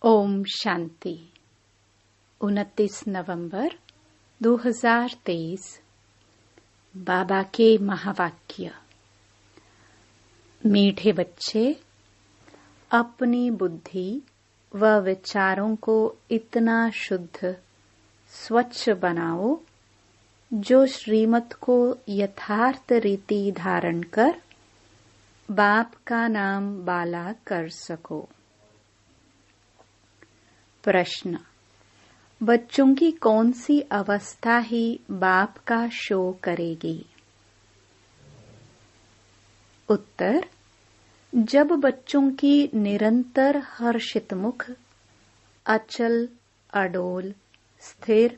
ओम शांति। 29 नवंबर 2023। बाबा के महावाक्य। मीठे बच्चे, अपनी बुद्धि व विचारों को इतना शुद्ध स्वच्छ बनाओ जो श्रीमत को यथार्थ रीति धारण कर बाप का नाम बाला कर सको। प्रश्न: बच्चों की कौन सी अवस्था ही बाप का शो करेगी? उत्तर: जब बच्चों की निरंतर हर्षितमुख, अचल, अडोल, स्थिर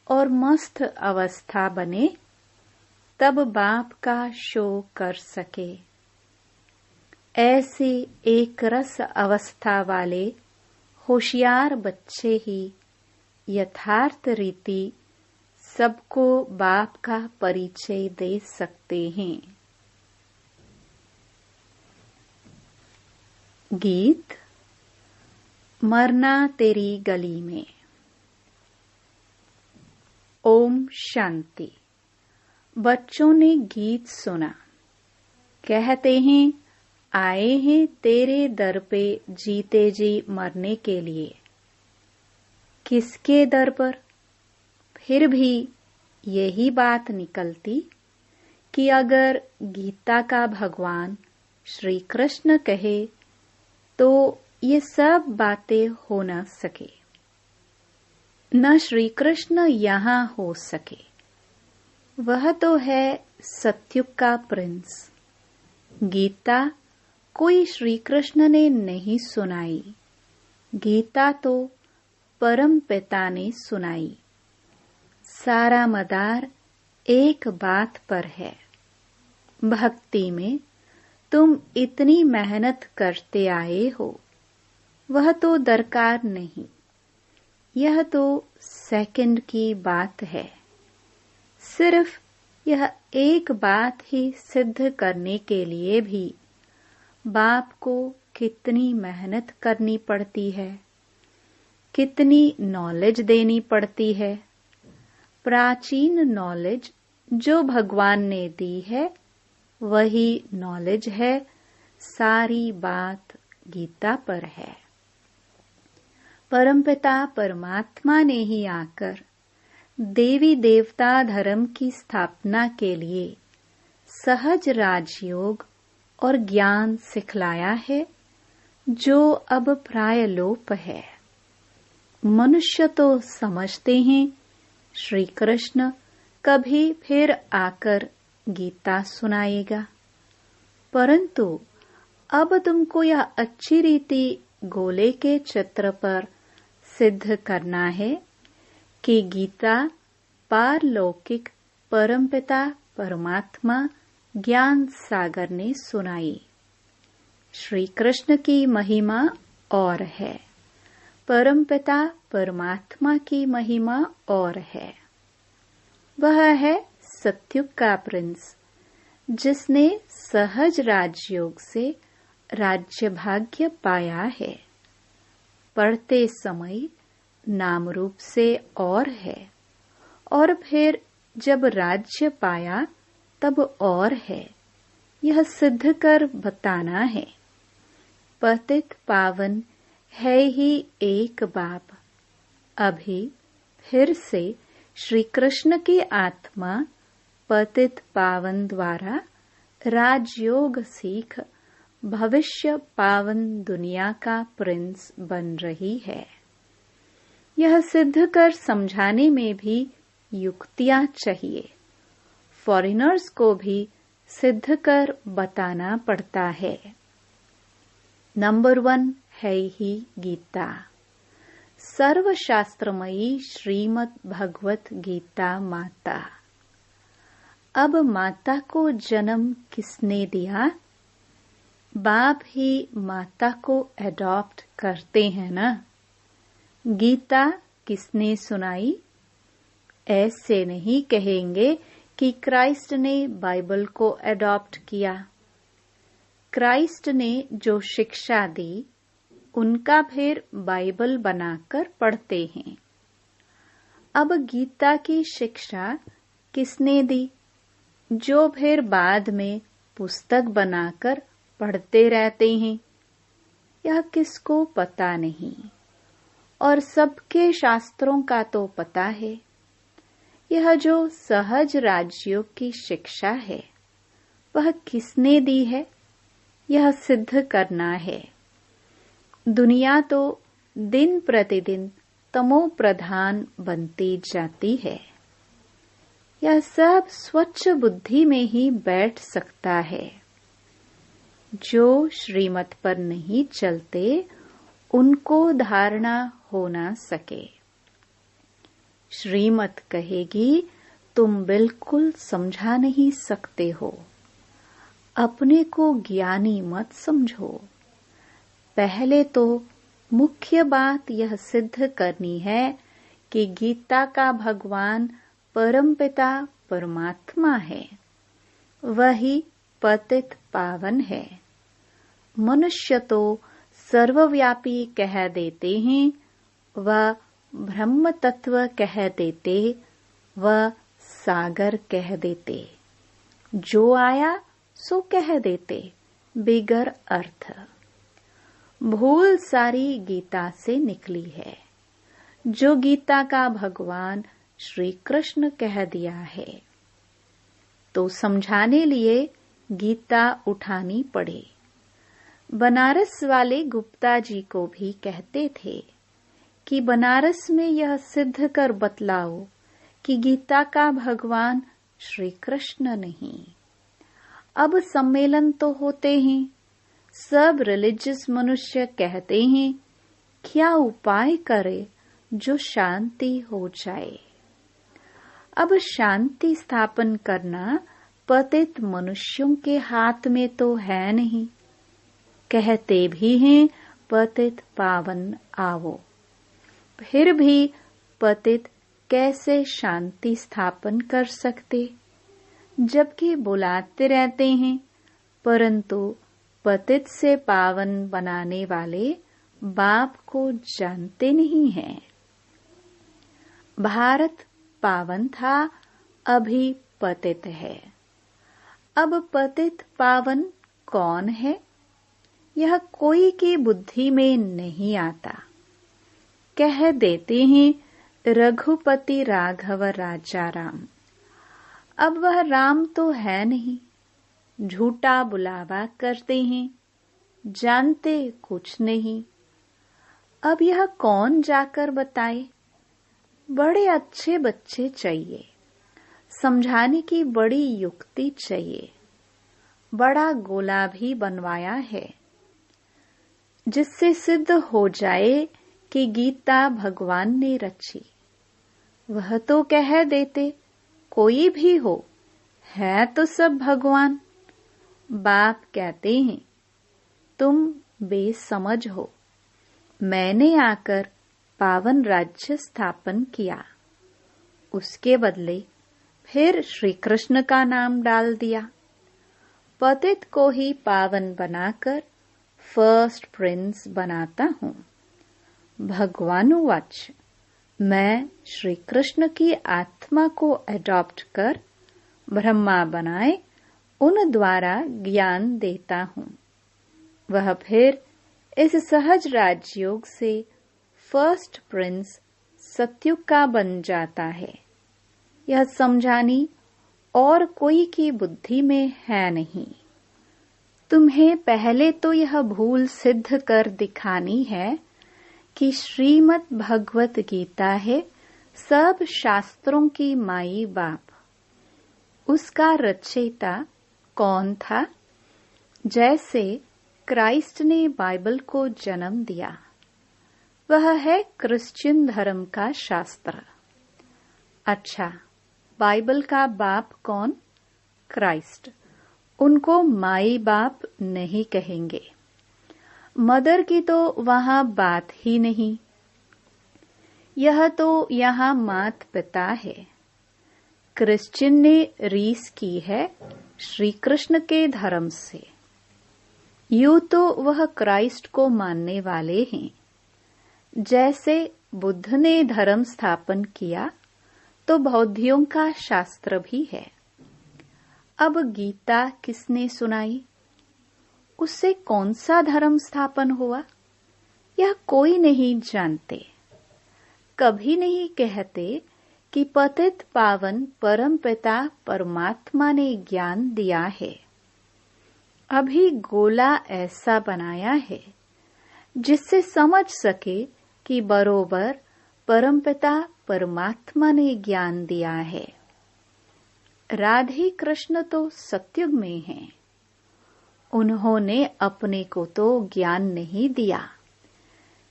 और मस्त अवस्था बने, तब बाप का शो कर सके। ऐसी एक रस अवस्था वाले होशियार बच्चे ही यथार्थ रीति सबको बाप का परिचय दे सकते हैं। गीत मरना तेरी गली में। ओम शांति। बच्चों ने गीत सुना। कहते हैं, आए हैं तेरे दर पे जीते जी मरने के लिए। किसके दर पर? फिर भी यही बात निकलती कि अगर गीता का भगवान श्री कृष्ण कहे तो ये सब बातें हो न सके, न श्री कृष्ण यहाँ हो सके। वह तो है सत्युग का प्रिंस। गीता कोई श्री कृष्ण ने नहीं सुनाई, गीता तो परम पिता ने सुनाई। सारा मदार एक बात पर है, भक्ति में तुम इतनी मेहनत करते आए हो, वह तो दरकार नहीं। यह तो सेकंड की बात है। सिर्फ यह एक बात ही सिद्ध करने के लिए भी बाप को कितनी मेहनत करनी पड़ती है, कितनी नॉलेज देनी पड़ती है। प्राचीन नॉलेज जो भगवान ने दी है वही नॉलेज है। सारी बात गीता पर है। परमपिता परमात्मा ने ही आकर देवी देवता धर्म की स्थापना के लिए सहज राजयोग और ज्ञान सिखलाया है, जो अब प्राय लोप है। मनुष्य तो समझते हैं श्री कृष्ण कभी फिर आकर गीता सुनाएगा, परंतु अब तुमको यह अच्छी रीति गोले के चित्र पर सिद्ध करना है कि गीता पारलौकिक परमपिता परमात्मा ज्ञान सागर ने सुनाई। श्री कृष्ण की महिमा और है, परमपिता परमात्मा की महिमा और है। वह है सत्युग का प्रिंस, जिसने सहज राजयोग से राज्य भाग्य पाया है। पढ़ते समय नाम रूप से और है, और फिर जब राज्य पाया तब और है। यह सिद्ध कर बताना है। पतित पावन है ही एक बाप। अभी फिर से श्री कृष्ण की आत्मा पतित पावन द्वारा राजयोग सीख भविष्य पावन दुनिया का प्रिंस बन रही है। यह सिद्ध कर समझाने में भी युक्तियां चाहिए। फॉरेनर्स को भी सिद्ध कर बताना पड़ता है। नंबर 1 है ही गीता, सर्वशास्त्रमयी श्रीमद् भगवत गीता माता। अब माता को जन्म किसने दिया? बाप ही माता को एडॉप्ट करते हैं ना। गीता किसने सुनाई? ऐसे नहीं कहेंगे कि क्राइस्ट ने बाइबल को एडॉप्ट किया। क्राइस्ट ने जो शिक्षा दी उनका फिर बाइबल बनाकर पढ़ते हैं। अब गीता की शिक्षा किसने दी, जो फिर बाद में पुस्तक बनाकर पढ़ते रहते हैं? यह किसको पता नहीं, और सबके शास्त्रों का तो पता है। यह जो सहज राजयोग की शिक्षा है, वह किसने दी है? यह सिद्ध करना है। दुनिया तो दिन प्रतिदिन तमो प्रधान बनती जाती है। यह सब स्वच्छ बुद्धि में ही बैठ सकता है। जो श्रीमत पर नहीं चलते, उनको धारणा हो ना सके। श्रीमत कहेगी, तुम बिल्कुल समझा नहीं सकते हो, अपने को ज्ञानी मत समझो। पहले तो मुख्य बात यह सिद्ध करनी है कि गीता का भगवान परमपिता परमात्मा है, वही पतित पावन है। मनुष्य तो सर्वव्यापी कह देते हैं, वह ब्रह्म तत्व कह देते, वह सागर कह देते, जो आया सो कह देते बिगर अर्थ। भूल सारी गीता से निकली है, जो गीता का भगवान श्री कृष्ण कह दिया है। तो समझाने लिए गीता उठानी पड़े। बनारस वाले गुप्ता जी को भी कहते थे कि बनारस में यह सिद्ध कर बतलाओ कि गीता का भगवान श्री कृष्ण नहीं। अब सम्मेलन तो होते हैं, सब रिलीजियस मनुष्य कहते हैं, क्या उपाय करे जो शांति हो जाए। अब शांति स्थापन करना पतित मनुष्यों के हाथ में तो है नहीं। कहते भी हैं पतित पावन आवो, फिर भी पतित कैसे शांति स्थापन कर सकते, जबकि बुलाते रहते हैं, परंतु पतित से पावन बनाने वाले बाप को जानते नहीं हैं। भारत पावन था, अभी पतित है। अब पतित पावन कौन है, यह कोई की बुद्धि में नहीं आता। कह देते हैं रघुपति राघव राजा राम। अब वह राम तो है नहीं, झूठा बुलावा करते हैं, जानते कुछ नहीं। अब यह कौन जाकर बताए। बड़े अच्छे बच्चे चाहिए, समझाने की बड़ी युक्ति चाहिए। बड़ा गोला भी बनवाया है, जिससे सिद्ध हो जाए कि गीता भगवान ने रची। वह तो कह देते, कोई भी हो, है तो सब भगवान। बाप कहते हैं, तुम बेसमझ हो, मैंने आकर पावन राज्य स्थापन किया। उसके बदले फिर श्री कृष्ण का नाम डाल दिया। पतित को ही पावन बनाकर फर्स्ट प्रिंस बनाता हूँ। भगवानुवाच, मैं श्री कृष्ण की आत्मा को अडॉप्ट कर ब्रह्मा बनाए उन द्वारा ज्ञान देता हूँ। वह फिर इस सहज राजयोग से फर्स्ट प्रिंस सत्युग का बन जाता है। यह समझानी और कोई की बुद्धि में है नहीं। तुम्हें पहले तो यह भूल सिद्ध कर दिखानी है कि श्रीमद् भगवत गीता है सब शास्त्रों की माई बाप। उसका रचयिता कौन था? जैसे क्राइस्ट ने बाइबल को जन्म दिया, वह है क्रिश्चियन धर्म का शास्त्र। अच्छा, बाइबल का बाप कौन? क्राइस्ट। उनको माई बाप नहीं कहेंगे। मदर की तो वहां बात ही नहीं। यह तो यहाँ मात पिता है। क्रिश्चियन ने रीस की है श्री कृष्ण के धर्म से। यूं तो वह क्राइस्ट को मानने वाले हैं। जैसे बुद्ध ने धर्म स्थापन किया तो बौद्धियों का शास्त्र भी है। अब गीता किसने सुनाई, उससे कौन सा धर्म स्थापन हुआ, यह कोई नहीं जानते। कभी नहीं कहते कि पतित पावन परमपिता परमात्मा ने ज्ञान दिया है। अभी गोला ऐसा बनाया है जिससे समझ सके कि बरोबर परमपिता परमात्मा ने ज्ञान दिया है। राधे कृष्ण तो सतयुग में हैं। उन्होंने अपने को तो ज्ञान नहीं दिया,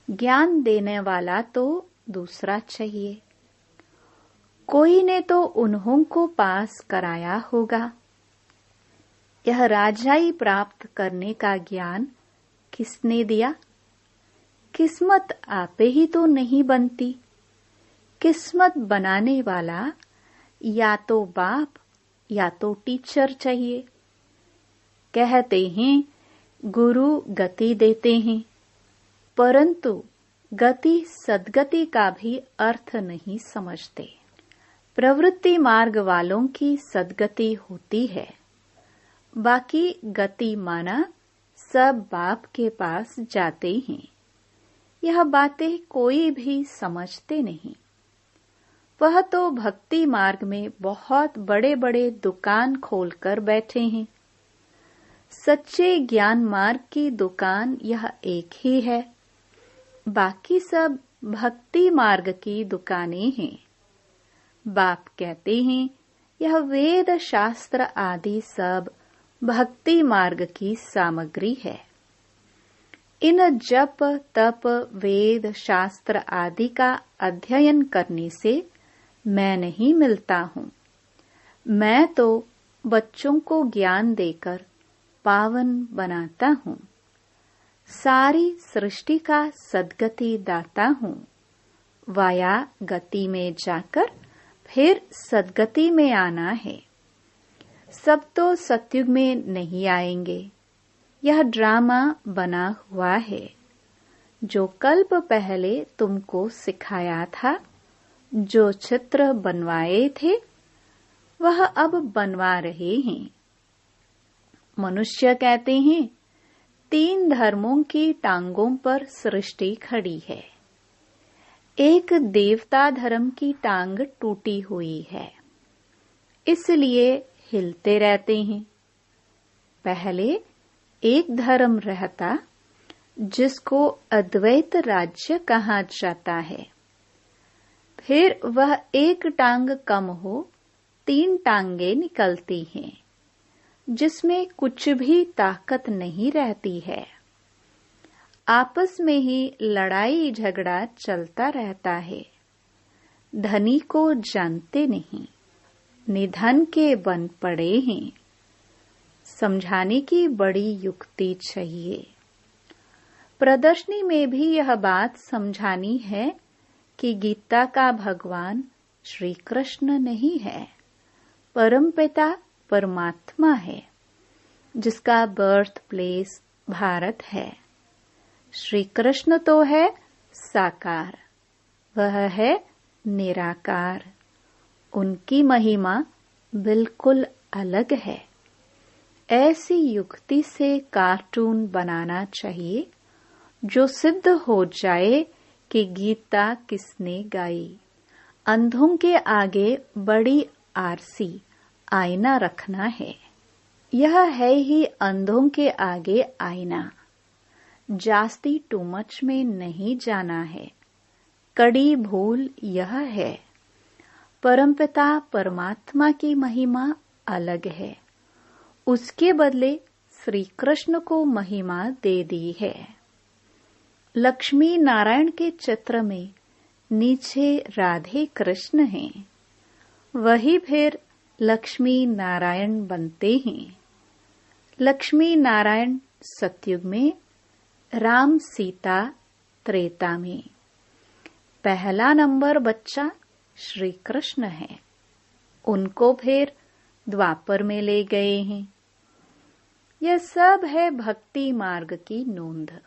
ज्ञान देने वाला तो दूसरा चाहिए। कोई ने तो उन्हों को पास कराया होगा। यह राजाई प्राप्त करने का ज्ञान किसने दिया? किस्मत आपे ही तो नहीं बनती। किस्मत बनाने वाला या तो बाप या तो टीचर चाहिए। कहते हैं गुरु गति देते हैं, परंतु गति सद्गति का भी अर्थ नहीं समझते। प्रवृत्ति मार्ग वालों की सद्गति होती है, बाकी गति माना सब बाप के पास जाते हैं। यह बातें कोई भी समझते नहीं। वह तो भक्ति मार्ग में बहुत बड़े बड़े दुकान खोलकर बैठे हैं। सच्चे ज्ञान मार्ग की दुकान यह एक ही है, बाकी सब भक्ति मार्ग की दुकानें हैं। बाप कहते हैं यह वेद शास्त्र आदि सब भक्ति मार्ग की सामग्री है। इन जप तप वेद शास्त्र आदि का अध्ययन करने से मैं नहीं मिलता हूँ। मैं तो बच्चों को ज्ञान देकर पावन बनाता हूँ। सारी सृष्टि का सद्गति दाता हूँ। वाया गति में जाकर फिर सद्गति में आना है। सब तो सतयुग में नहीं आएंगे। यह ड्रामा बना हुआ है। जो कल्प पहले तुमको सिखाया था, जो चित्र बनवाए थे, वह अब बनवा रहे हैं। मनुष्य कहते हैं 3 धर्मों की टांगों पर सृष्टि खड़ी है। एक देवता धर्म की टांग टूटी हुई है, इसलिए हिलते रहते हैं। पहले एक धर्म रहता जिसको अद्वैत राज्य कहा जाता है। फिर वह एक टांग कम हो 3 टांगे निकलती हैं, जिसमें कुछ भी ताकत नहीं रहती है। आपस में ही लड़ाई झगड़ा चलता रहता है। धनी को जानते नहीं, निधन के बन पड़े हैं। समझाने की बड़ी युक्ति चाहिए। प्रदर्शनी में भी यह बात समझानी है कि गीता का भगवान श्री कृष्ण नहीं है, परमपिता परमात्मा है, जिसका बर्थ प्लेस भारत है। श्री कृष्ण तो है साकार, वह है निराकार। उनकी महिमा बिल्कुल अलग है। ऐसी युक्ति से कार्टून बनाना चाहिए जो सिद्ध हो जाए कि गीता किसने गाई। अंधों के आगे बड़ी आरसी आईना रखना है। यह है ही अंधों के आगे आईना। जास्ती टू मच में नहीं जाना है। कड़ी भूल यह है, परमपिता परमात्मा की महिमा अलग है, उसके बदले श्री कृष्ण को महिमा दे दी है। लक्ष्मी नारायण के चित्र में नीचे राधे कृष्ण हैं, वही फिर लक्ष्मी नारायण बनते हैं। लक्ष्मी नारायण सतयुग में, राम सीता त्रेता में। पहला नंबर बच्चा श्री कृष्ण है। उनको फिर द्वापर में ले गए हैं। यह सब है भक्ति मार्ग की नोंद।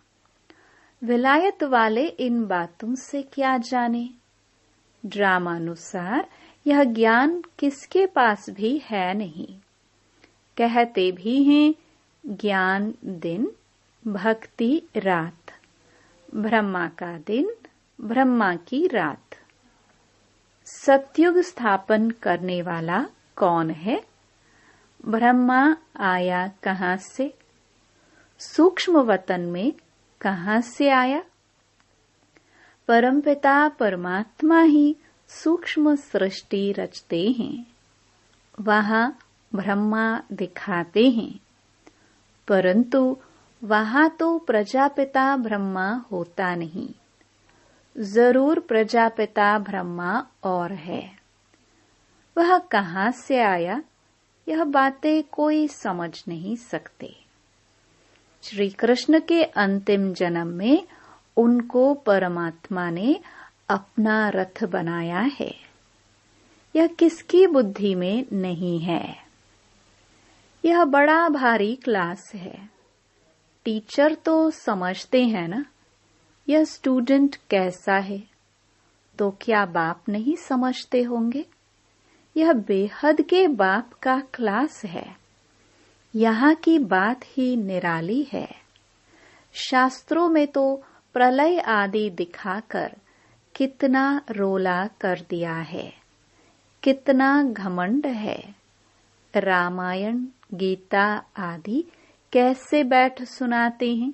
विलायत वाले इन बातों से क्या जाने। ड्रामानुसार यह ज्ञान किसके पास भी है नहीं। कहते भी हैं ज्ञान दिन, भक्ति रात, ब्रह्मा का दिन, ब्रह्मा की रात। सतयुग स्थापन करने वाला कौन है? ब्रह्मा आया कहाँ से? सूक्ष्म वतन में कहाँ से आया? परमपिता परमात्मा ही सूक्ष्म सृष्टि रचते हैं, वहां ब्रह्मा दिखाते हैं, परंतु वहां तो प्रजापिता ब्रह्मा होता नहीं। जरूर प्रजापिता ब्रह्मा और है। वह कहाँ से आया, यह बातें कोई समझ नहीं सकते। श्री कृष्ण के अंतिम जन्म में उनको परमात्मा ने अपना रथ बनाया है। यह किसकी बुद्धि में नहीं है। यह बड़ा भारी क्लास है। टीचर तो समझते हैं ना, यह स्टूडेंट कैसा है, तो क्या बाप नहीं समझते होंगे। यह बेहद के बाप का क्लास है। यहाँ की बात ही निराली है। शास्त्रों में तो प्रलय आदि दिखाकर कितना रोला कर दिया है, कितना घमंड है। रामायण गीता आदि कैसे बैठ सुनाते हैं।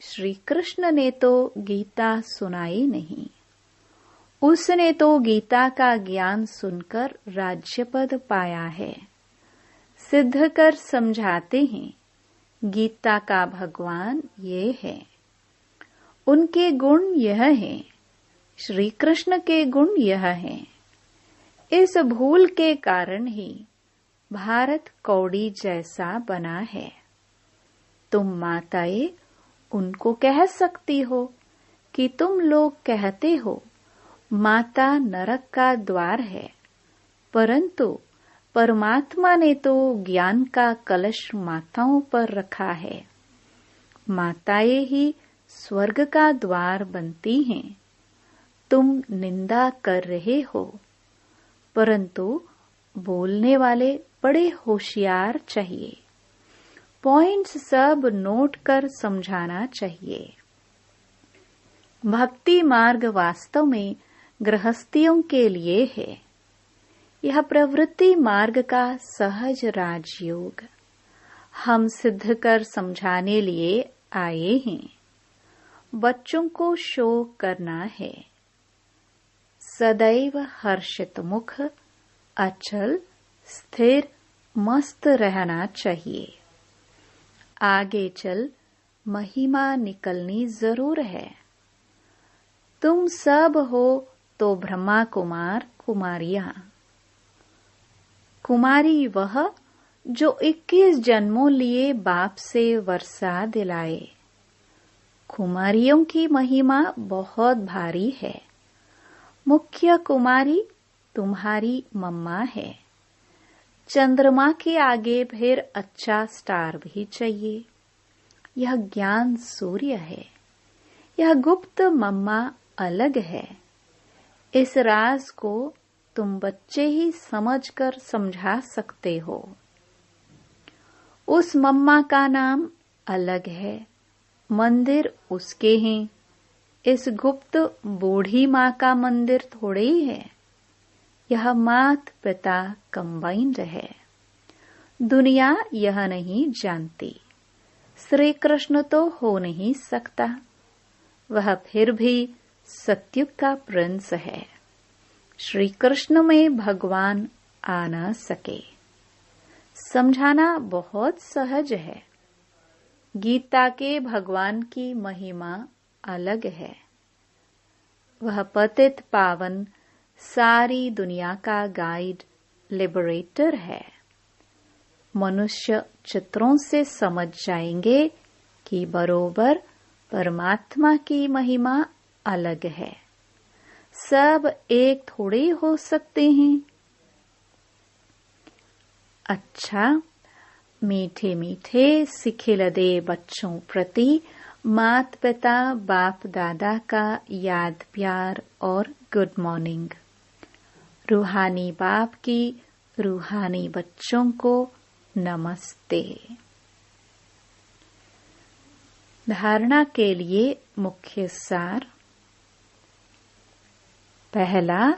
श्री कृष्ण ने तो गीता सुनाई नहीं। उसने तो गीता का ज्ञान सुनकर राज्यपद पाया है। सिद्ध कर समझाते हैं गीता का भगवान ये है, उनके गुण यह हैं, श्री कृष्ण के गुण यह हैं। इस भूल के कारण ही भारत कौड़ी जैसा बना है। तुम माताएं उनको कह सकती हो कि तुम लोग कहते हो माता नरक का द्वार है, परंतु परमात्मा ने तो ज्ञान का कलश माताओं पर रखा है। माताएं ही स्वर्ग का द्वार बनती हैं। तुम निंदा कर रहे हो, परंतु बोलने वाले बड़े होशियार चाहिए। पॉइंट्स सब नोट कर समझाना चाहिए। भक्ति मार्ग वास्तव में गृहस्थियों के लिए है। यह प्रवृत्ति मार्ग का सहज राजयोग हम सिद्ध कर समझाने लिए आए हैं। बच्चों को शो करना है। सदैव हर्षित मुख, अचल स्थिर मस्त रहना चाहिए। आगे चल महिमा निकलनी जरूर है। तुम सब हो तो ब्रह्मा कुमार कुमारियां। कुमारी वह जो 21 जन्मों लिए बाप से वर्षा दिलाए। कुमारियों की महिमा बहुत भारी है। मुख्य कुमारी तुम्हारी मम्मा है। चंद्रमा के आगे फिर अच्छा स्टार भी चाहिए। यह ज्ञान सूर्य है। यह गुप्त मम्मा अलग है। इस राज को तुम बच्चे ही समझकर समझा सकते हो। उस मम्मा का नाम अलग है, मंदिर उसके हैं। इस गुप्त बूढ़ी माँ का मंदिर थोड़े ही है। यह मात पिता कंबाइंड है। दुनिया यह नहीं जानती। श्री कृष्ण तो हो नहीं सकता। वह फिर भी सतयुग का प्रिंस है। श्री कृष्ण में भगवान आ न सके। समझाना बहुत सहज है। गीता के भगवान की महिमा अलग है। वह पतित पावन सारी दुनिया का गाइड लिबरेटर है। मनुष्य चित्रों से समझ जाएंगे कि बरोबर परमात्मा की महिमा अलग है। सब एक थोड़े हो सकते हैं। अच्छा, मीठे मीठे सिखिलदे बच्चों प्रति मात पिता बाप दादा का याद प्यार और गुड मॉर्निंग। रूहानी बाप की रूहानी बच्चों को नमस्ते। धारणा के लिए मुख्य सार। पहला,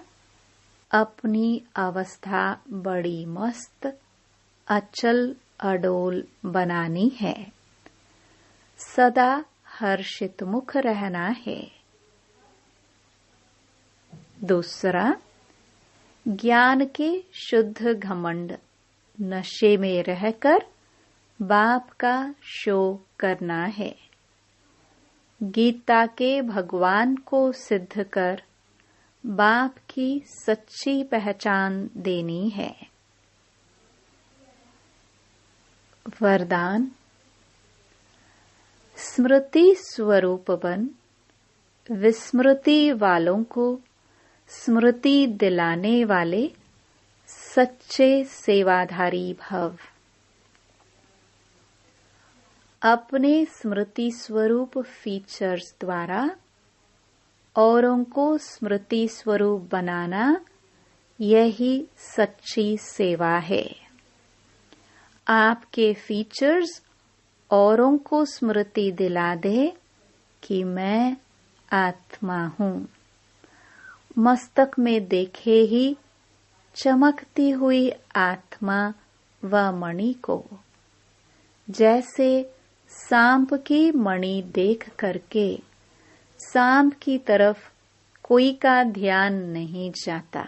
अपनी अवस्था बड़ी मस्त अचल अडोल बनानी है। सदा हर्षित मुख रहना है। दूसरा, ज्ञान के शुद्ध घमंड नशे में रहकर बाप का शो करना है। गीता के भगवान को सिद्ध कर बाप की सच्ची पहचान देनी है। वरदान। स्मृति स्वरूप बन विस्मृति वालों को स्मृति दिलाने वाले सच्चे सेवाधारी भव। अपने स्मृति स्वरूप फीचर्स द्वारा औरों को स्मृति स्वरूप बनाना यही सच्ची सेवा है। आपके फीचर्स औरों को स्मृति दिला दे कि मैं आत्मा हूँ। मस्तक में देखे ही चमकती हुई आत्मा व मणि को, जैसे सांप की मणि देख करके सांप की तरफ कोई का ध्यान नहीं जाता,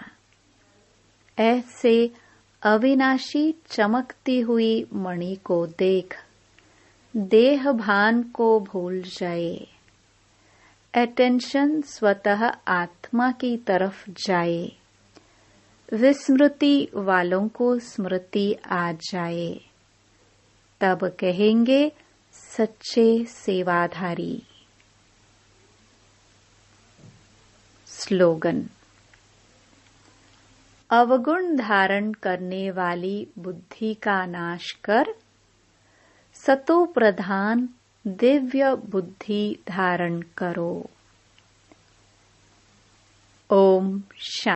ऐसे अविनाशी चमकती हुई मणि को देख देह भान को भूल जाए। अटेंशन स्वतः आत्मा की तरफ जाए। विस्मृति वालों को स्मृति आ जाए। तब कहेंगे सच्चे सेवाधारी। स्लोगन। अवगुण धारण करने वाली बुद्धि का नाश कर सतो प्रधान दिव्य बुद्धि धारण करो। ओम शांति।